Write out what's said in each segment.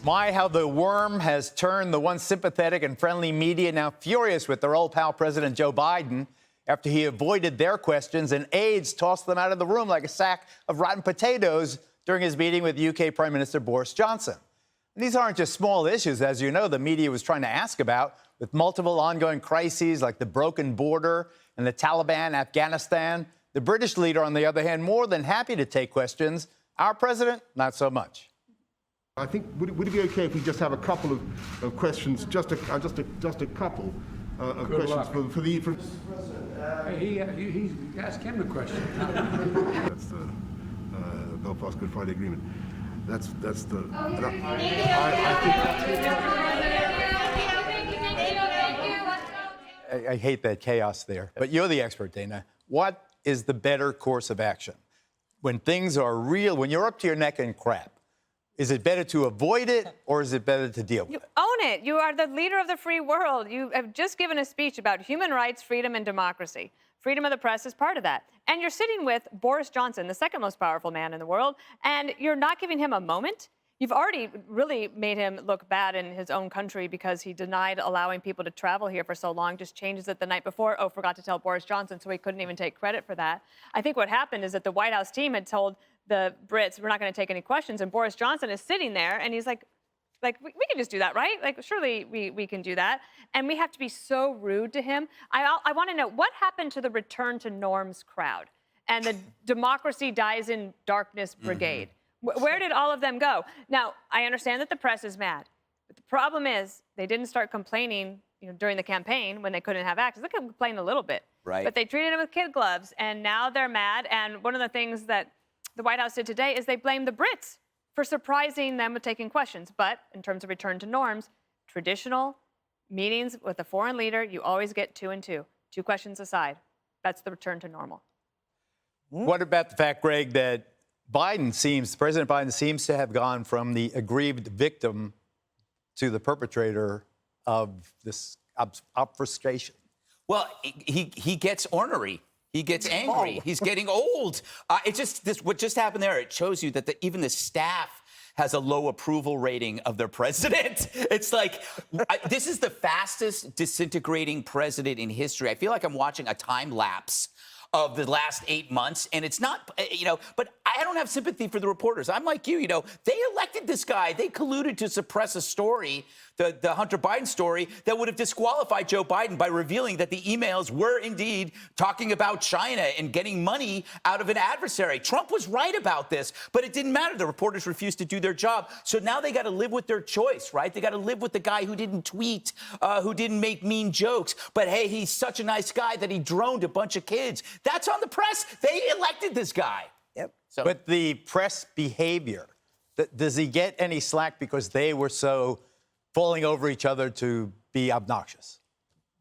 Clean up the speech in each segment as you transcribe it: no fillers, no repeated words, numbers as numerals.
My, how the worm has turned the once sympathetic and friendly media now furious with their old pal President Joe Biden after he avoided their questions and aides tossed them out of the room like a sack of rotten potatoes during his meeting with UK Prime Minister Boris Johnson. And these aren't just small issues, as you know, the media was trying to ask about, with multiple ongoing crises like the broken border and the Taliban, Afghanistan. The British leader, on the other hand, more than happy to take questions. Our president, not so much. I think would it be okay if we just have a couple of questions, just a couple of questions for the. He asked him the question. That's the Belfast Good Friday Agreement. That's the. I hate that chaos there, but you're the expert, Dana. What is the better course of action when things are real? When you're up to your neck in crap. Is it better to avoid it, or is it better to deal with it? Own it. You are the leader of the free world. You have just given a speech about human rights, freedom, and democracy. Freedom of the press is part of that. And you're sitting with Boris Johnson, the second most powerful man in the world, and you're not giving him a moment? You've already really made him look bad in his own country because he denied allowing people to travel here for so long, just changes it the night before. Oh, forgot to tell Boris Johnson, so he couldn't even take credit for that. I think what happened is that the White House team had told the Brits, we're not going to take any questions, and Boris Johnson is sitting there, and he's like we can just do that, right? Like, surely we can do that. And we have to be so rude to him. I want to know, what happened to the Return to Norms crowd and the Democracy Dies in Darkness Brigade? Where did all of them go? Now, I understand that the press is mad, but the problem is they didn't start complaining during the campaign when they couldn't have access. They could complain a little bit, right? But they treated them with kid gloves, and now they're mad. And one of the things that the White House did today is they blamed the Brits for surprising them with taking questions. But in terms of return to norms, traditional meetings with a foreign leader, you always get 2 and 2. 2 questions aside. That's the return to normal. What about the fact, Greg, that President Biden seems to have gone from the aggrieved victim to the perpetrator of this obfuscation? Well, he gets ornery. He gets angry. He's getting old. What just happened there, it shows you that even the staff has a low approval rating of their president. It's like, this is the fastest disintegrating president in history. I feel like I'm watching a time lapse of the last 8 months, and it's not, but I don't have sympathy for the reporters. I'm like you, they elected this guy. They colluded to suppress a story, the Hunter Biden story, that would have disqualified Joe Biden by revealing that the emails were indeed talking about China and getting money out of an adversary. Trump was right about this, but it didn't matter. The reporters refused to do their job. So now they got to live with their choice, right? They got to live with the guy who didn't tweet, who didn't make mean jokes. But hey, he's such a nice guy that he droned a bunch of kids. That's on the press. They elected this guy. Yep. But the press behavior, does he get any slack because they were so falling over each other to be obnoxious?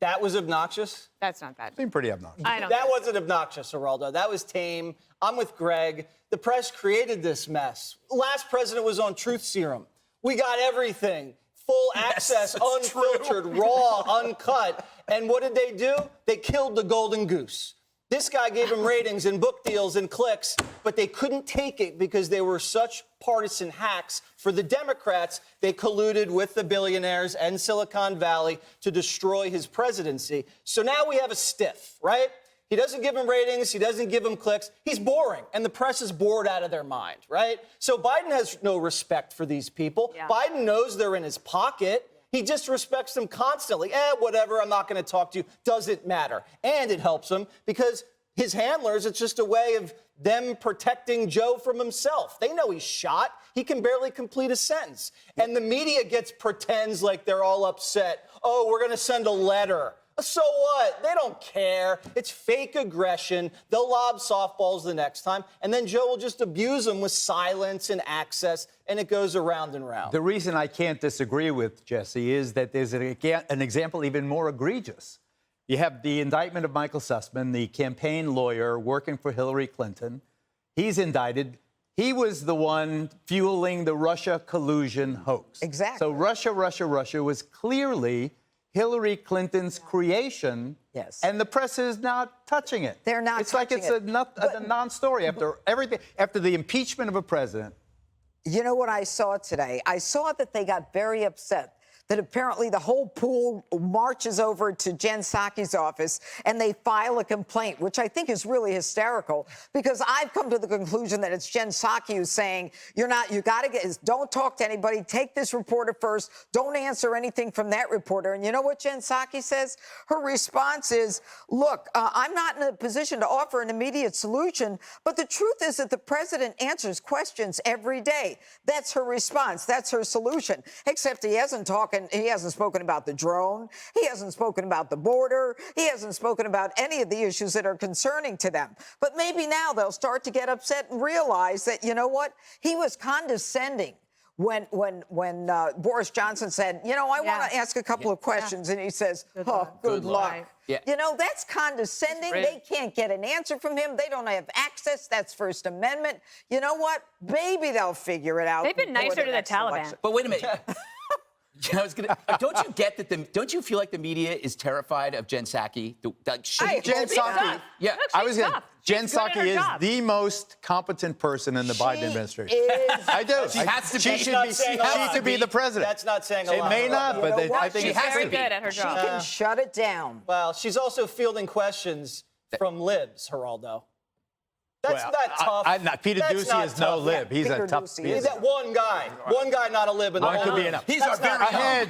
That was obnoxious? That's not bad. Seemed pretty obnoxious. That wasn't obnoxious, Geraldo. That was tame. I'm with Greg. The press created this mess. Last president was on Truth Serum. We got everything. Full access, unfiltered, raw, uncut. And what did they do? They killed the golden goose. This guy gave them ratings and book deals and clicks, but they couldn't take it because they were such partisan hacks. For the Democrats, they colluded with the billionaires and Silicon Valley to destroy his presidency. So now we have a stiff, right? He doesn't give them ratings. He doesn't give them clicks. He's boring, and the press is bored out of their mind, right? So Biden has no respect for these people. Yeah. Biden knows they're in his pocket. He just respects them constantly. Whatever, I'm not going to talk to you. Doesn't matter. And it helps him because his handlers, it's just a way of them protecting Joe from himself. They know he's shot. He can barely complete a sentence. And the media pretends like they're all upset. Oh, we're going to send a letter. So what? They don't care. It's fake aggression. They'll lob softballs the next time, and then Joe will just abuse them with silence and access, and it goes around and round. The reason I can't disagree with Jesse is that there's an example even more egregious. You have the indictment of Michael Sussman, the campaign lawyer working for Hillary Clinton. He's indicted. He was the one fueling the Russia collusion hoax. Exactly. So Russia was clearly Hillary Clinton's creation. Yes. And the press is not touching it. They're not touching it. It's like it's a non-story after everything. After the impeachment of a president, You know what I saw today? I saw that they got very upset that apparently the whole pool marches over to Jen Psaki's office and they file a complaint, which I think is really hysterical because I've come to the conclusion that it's Jen Psaki who's saying, you got to don't talk to anybody, take this reporter first, don't answer anything from that reporter. And you know what Jen Psaki says? Her response is, look, I'm not in a position to offer an immediate solution, but the truth is that the president answers questions every day. That's her response. That's her solution, except he hasn't spoken about the drone. He hasn't spoken about the border. He hasn't spoken about any of the issues that are concerning to them. But maybe now they'll start to get upset and realize that, you know what? He was condescending when Boris Johnson said, I want to ask a couple of questions. And he says, good luck. Yeah. That's condescending. They can't get an answer from him. They don't have access. That's First Amendment. You know what? Maybe they'll figure it out. They've been before nicer to the next Taliban. election. But wait a minute. Don't you get that? Don't you feel like the media is terrified of Jen Psaki? Jen Psaki. Yeah, Look, I she's was going tough. Jen She's good at Psaki her is job. the most competent person in the Biden administration. is- I do. She has to be. She That's should not be. saying She a lot. has to be the president. That's not saying a It lot. may not, but You know I what? think She it's has to Very be. good at her She job. can shut it down. Well, she's also fielding questions from libs, Geraldo. That's Well, not tough. I'm not. Peter That's Ducey not is no tough. lib. He's Peter a tough. Ducey he He's is- that one guy. One guy, not a lib. In the One whole could be room. enough. He's That's our very not tough. Ahead.